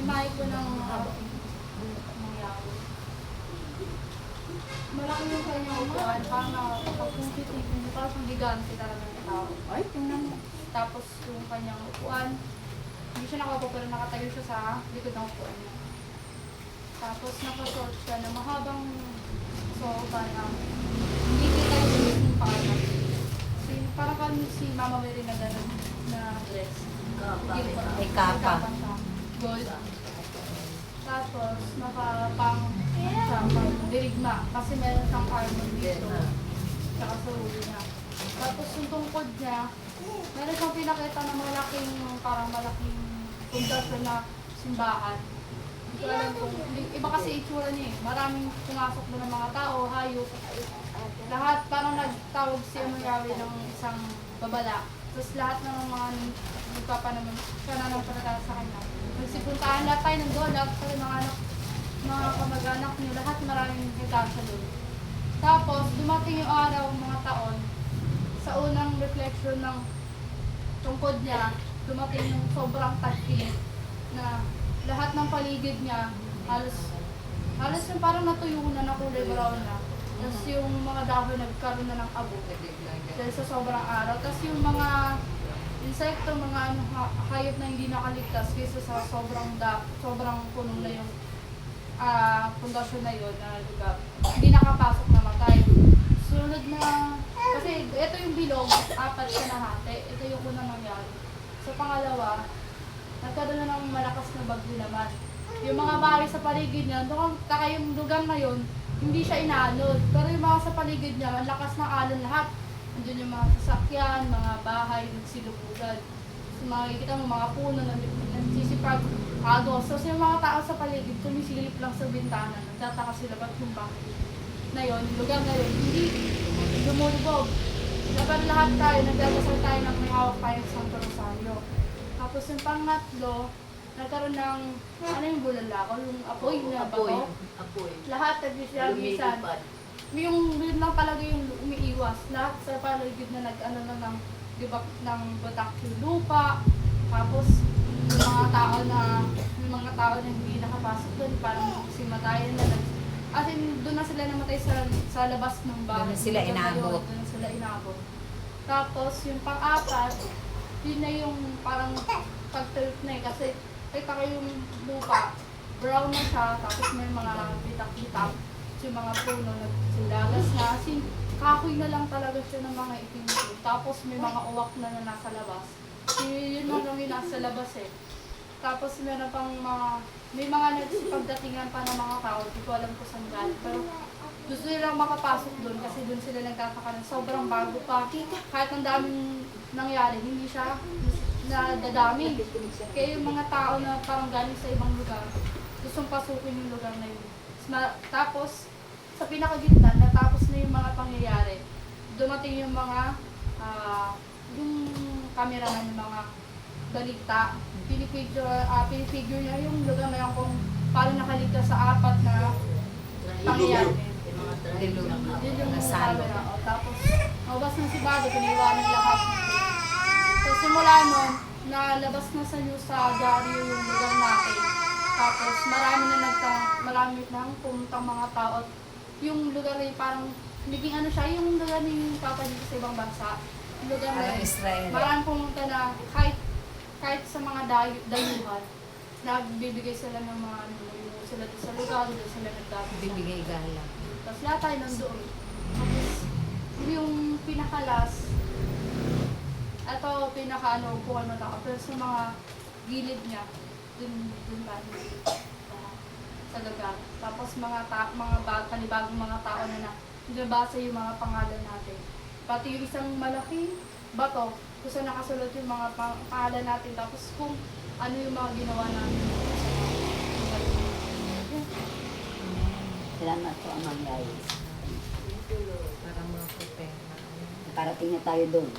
Imahe ko ng mangyari. Malaki yung kanyang upuan, parang nakapag-competitive, parang gigante talaga ng tao. Ay, tingnan mo. Tapos yung kanyang upuan, hindi siya nakaupo pero nakatayo siya sa likod ng upuan niya. Tapos nakashort siya na mahabang sofa na hindi kita yung mismong pangalan. Parang kami si Mama Mary na gano'n na dress. May kapa. Gold. Tapos nakapang dirigma kasi meron siyang armor dito. Tsaka sa ulo niya. Tapos yung tungkod niya, meron siyang pinakita na malaking, parang malaking pundasyon na simbahan. Hindi ko alam kung, iba kasi itsura niya eh. Maraming pumasok doon ng mga tao, hayop. Lahat parang nagtawag siya mangyari ng isang babala. Tapos lahat ng mga nagpapanaman, pananampalataya sa kanya. Nagsipuntaan lahat tayo ng doon, lahat tayo mga kamag-anak niyo, lahat maraming nagkasa doon. Tapos dumating yung araw, mga taon, sa unang reflection ng tungkod niya, dumating yung sobrang tagpi na lahat ng paligid niya, halos yung parang natuyo na kulay brown na. Tapos yung mga dahon nagkaroon na ng abo dahil sa sobrang araw. Tapos yung mga insekto, mga hayop na hindi nakaligtas kaysa sa sobrang puno na yung pundasyon na yun na lugar. Hindi nakapasok na matay. Sunod na, kasi ito yung bilog, 4 siya nahati. Ito yung unang nangyari. Sa pangalawa, nagkaroon na ng malakas na bagyo naman. Yung mga bahay sa paligid niya, taka yung lugar na yun, hindi siya inaalon. Pero yung mga sa paligid niya, ang lakas ng alon lahat. Nandiyan yung mga sasakyan, mga bahay, nagsilubugan. So, makikita mo mga puno, nagsisipag, agos. So, yung mga tao sa paligid, sumisilip lang sa bintana. Nagtataka sila, ba't yung bahay na yun, yung lugar na yun, hindi lumulubog. Laban lahat tayo, nagdadasal tayo ng may hawak tayo sa Santo Rosario. Tapos yung pangatlo, nagkaroon ng, ano yung bulalakaw, yung apoy na bato. Apoy. Lahat nagsisagisan. Yung yun lang talaga yung umiiwas. Lahat sa paligid na nag-ano na ng dibak ng batak yung lupa. Tapos yung mga tao na hindi nakapasok doon, parang simatayan na as in, doon na sila namatay sa labas ng bahay. Doon sila inabot. Doon na sila inabot. Tapos yung pang-apat, yun na yung parang pag-tilt na eh. Kasi kita ko yung lupa, brown na siya, tapos may mga bitak-bitak. Yung mga puno nagsilagas na. Kasi kahoy na lang talaga siya ng mga itim. Tapos may mga uwak na nasa labas. Yun lang yung nasa labas eh. Tapos meron pang may mga nagsipagdatingan pa ng mga tao, hindi ko alam kung saan galing. Pero gusto nilang makapasok doon kasi doon sila nagkakaka ng sobrang bago pa. Kahit ang daming nangyari, hindi siya nadadami. Kaya yung mga tao na parang galing sa ibang lugar, gustong pasukin yung lugar na yun. Tapos, sa pinakagitna, natapos na yung mga pangyayari. Dumating yung mga, yung cameraman, yung mga balita. Pinifigure niya yung lugar na yun kung paano nakaligtas sa 4 na pangyayari. Yun yung camera. Tapos, mabas ng sibado, piniwanan lahat. So, simula nun, nalabas na sa news sa diaryo yung lugar natin. Tapos, marami nang pumuntang mga tao. At yung lugar ay parang, naging ano siya, yung lugar ni Papa dito sa ibang bansa. Yung lugar na Israel. maraming pumunta na kahit sa mga dayuhan, nagbibigay sila ng mga sila sa lugar, doon sila nagdapit. Bibigay gala. Tapos lahat tayo nandoon. Tapos, yung pinakalas, ito upuan mo lang. Pero sa mga gilid niya, dun tayo sa lugar. Tapos panibagong mga tao na nabasa yung mga pangalan natin. Pati yung isang malaking bato, kung saan nakasulat yung mga pangalan natin. Tapos kung ano yung mga ginawa natin. Salamat po ang mangyayos. Para mga pupera. Nakarating na tayo doon.